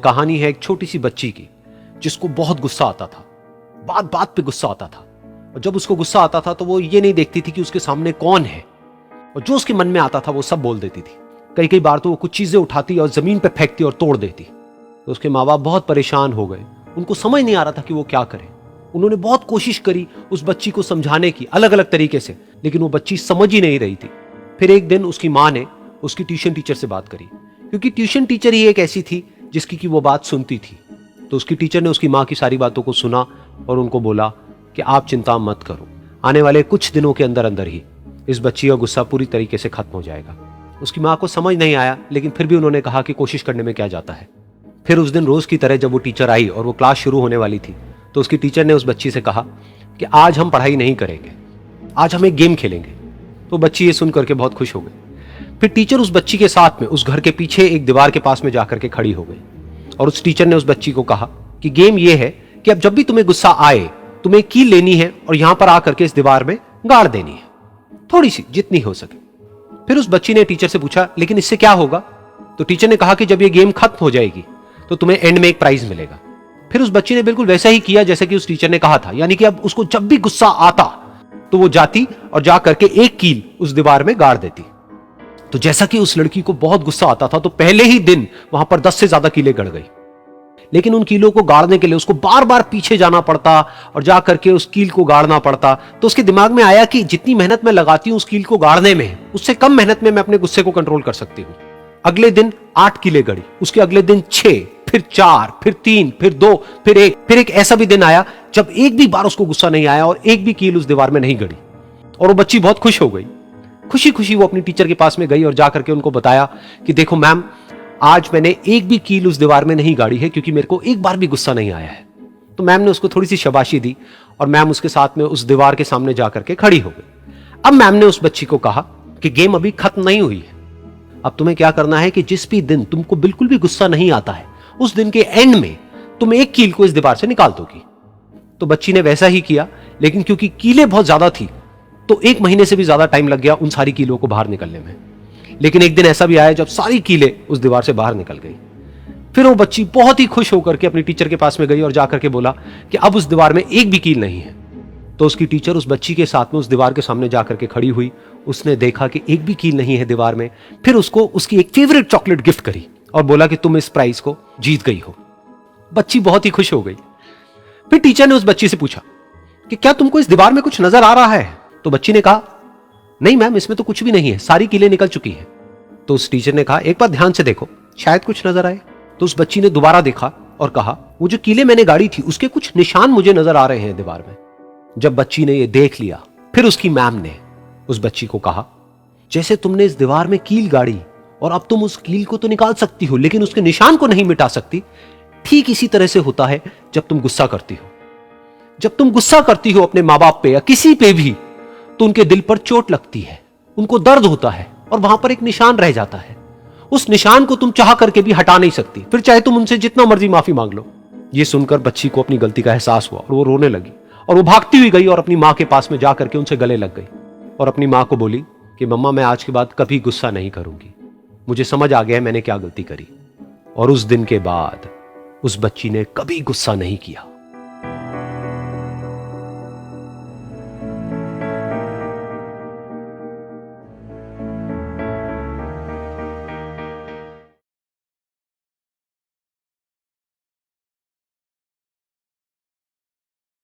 कहानी है एक छोटी सी बच्ची की जिसको बहुत गुस्सा आता था, बात बात पे गुस्सा आता था। और जब उसको गुस्सा आता था तो वो ये नहीं देखती थी कि उसके सामने कौन है, और जो उसके मन में आता था वो सब बोल देती थी। कई कई बार तो वो कुछ चीजें उठाती और जमीन पे फेंकती और तोड़ देती। तो उसके माँ बाप बहुत परेशान हो गए, उनको समझ नहीं आ रहा था कि वो क्या करें। उन्होंने बहुत कोशिश करी उस बच्ची को समझाने की अलग अलग तरीके से, लेकिन वो बच्ची समझ ही नहीं रही थी। फिर एक दिन उसकी माँ ने उसकी ट्यूशन टीचर से बात करी, क्योंकि ट्यूशन टीचर ही एक ऐसी थी जिसकी कि वो बात सुनती थी। तो उसकी टीचर ने उसकी माँ की सारी बातों को सुना और उनको बोला कि आप चिंता मत करो, आने वाले कुछ दिनों के अंदर अंदर ही इस बच्ची का गुस्सा पूरी तरीके से खत्म हो जाएगा। उसकी माँ को समझ नहीं आया, लेकिन फिर भी उन्होंने कहा कि कोशिश करने में क्या जाता है। फिर उस दिन रोज की तरह जब वो टीचर आई और वो क्लास शुरू होने वाली थी, तो उसकी टीचर ने उस बच्ची से कहा कि आज हम पढ़ाई नहीं करेंगे, आज हम एक गेम खेलेंगे। तो बच्ची ये सुन करके बहुत खुश हो गई। फिर टीचर उस बच्ची के साथ में उस घर के पीछे एक दीवार के पास में जाकर के खड़ी हो गई, और उस टीचर ने उस बच्ची को कहा कि गेम ये है कि अब जब भी तुम्हें गुस्सा आए, तुम्हें कील लेनी है और यहां पर आकर के इस दीवार में गाड़ देनी है, थोड़ी सी, जितनी हो सके। फिर उस बच्ची ने टीचर से पूछा, लेकिन इससे क्या होगा? तो टीचर ने कहा कि जब ये गेम खत्म हो जाएगी तो तुम्हें एंड में एक प्राइज मिलेगा। फिर उस बच्ची ने बिल्कुल वैसा ही किया जैसे कि उस टीचर ने कहा था, यानी कि अब उसको जब भी गुस्सा आता तो वो जाती और जा करके एक कील उस दीवार में गाड़ देती। तो जैसा कि उस लड़की को बहुत गुस्सा आता था, तो पहले ही दिन वहां पर 10 से ज्यादा कीलें गड़ गई। लेकिन उन कीलों को गाड़ने के लिए उसको बार बार पीछे जाना पड़ता और जा करके उस कील को गाड़ना पड़ता। तो उसके दिमाग में आया कि जितनी मेहनत मैं लगाती हूं उस कील को गाड़ने में, उससे कम मेहनत में मैं अपने गुस्से को कंट्रोल कर सकती हूं। अगले दिन 8 कीलें गड़ी, उसके अगले दिन 6, फिर 4, फिर 3, फिर 2, फिर 1। फिर एक ऐसा भी दिन आया जब एक भी बार उसको गुस्सा नहीं आया और एक भी कील उस दीवार में नहीं गड़ी, और वो बच्ची बहुत खुश हो गई। खुशी खुशी वो अपनी टीचर के पास में गई और जाकर के उनको बताया कि देखो मैम, आज मैंने एक भी कील उस दीवार में नहीं गाड़ी है, क्योंकि मेरे को एक बार भी गुस्सा नहीं आया है। तो मैम ने उसको थोड़ी सी शाबाशी दी और मैम उसके साथ में उस दीवार के सामने जाकर के खड़ी हो गई। अब मैम ने उस बच्ची को कहा कि गेम अभी खत्म नहीं हुई है, अब तुम्हें क्या करना है कि जिस भी दिन तुमको बिल्कुल भी गुस्सा नहीं आता है, उस दिन के एंड में तुम एक कील को इस दीवार से निकाल दोगी। तो बच्ची ने वैसा ही किया, लेकिन क्योंकि कीलें बहुत ज्यादा थी तो 1 महीने से भी ज्यादा टाइम लग गया उन सारी कीलों को बाहर निकलने में। लेकिन एक दिन ऐसा भी आया जब सारी कीलें उस दीवार से बाहर निकल गई। फिर वो बच्ची बहुत ही खुश होकर के अपनी टीचर के पास में गई और जाकर के बोला कि अब उस दीवार में एक भी कील नहीं है। तो उसकी टीचर उस बच्ची के साथ में उस दीवार के सामने जाकर के खड़ी हुई। उसने देखा कि एक भी कील नहीं है दीवार में। फिर उसको उसकी एक फेवरेट चॉकलेट गिफ्ट करी और बोला कि तुम इस प्राइज को जीत गई हो। बच्ची बहुत ही खुश हो गई। फिर टीचर ने उस बच्ची से पूछा कि क्या तुमको इस दीवार में कुछ नजर आ रहा है? तो बच्ची ने कहा, नहीं मैम, इसमें तो कुछ भी नहीं है, सारी कीलें निकल चुकी हैं। तो उस टीचर ने कहा, एक बार ध्यान से देखो, शायद कुछ नजर आए। तो उस बच्ची ने दोबारा देखा और कहा, वो जो कीलें मैंने गाड़ी थी उसके कुछ निशान मुझे नजर आ रहे हैं दीवार में। जब बच्ची ने ये देख लिया, फिर उसकी मैम ने उस बच्ची को कहा, जैसे तुमने इस दीवार में कील गाड़ी और अब तुम उस कील को तो निकाल सकती हो लेकिन उसके निशान को नहीं मिटा सकती, ठीक इसी तरह से होता है जब तुम गुस्सा करती हो। जब तुम गुस्सा करती हो अपने माँ बाप पे या किसी पे भी, तो उनके दिल पर चोट लगती है, उनको दर्द होता है और वहां पर एक निशान रह जाता है। उस निशान को तुम चाह करके भी हटा नहीं सकती, फिर चाहे तुम उनसे जितना मर्जी माफी मांग लो। ये सुनकर बच्ची को अपनी गलती का एहसास हुआ और वो रोने लगी और वो भागती हुई गई और अपनी माँ के पास में जाकर के उनसे गले लग गई और अपनी माँ को बोली कि मम्मा, मैं आज के बाद कभी गुस्सा नहीं करूंगी, मुझे समझ आ गया है मैंने क्या गलती करी। और उस दिन के बाद उस बच्ची ने कभी गुस्सा नहीं किया।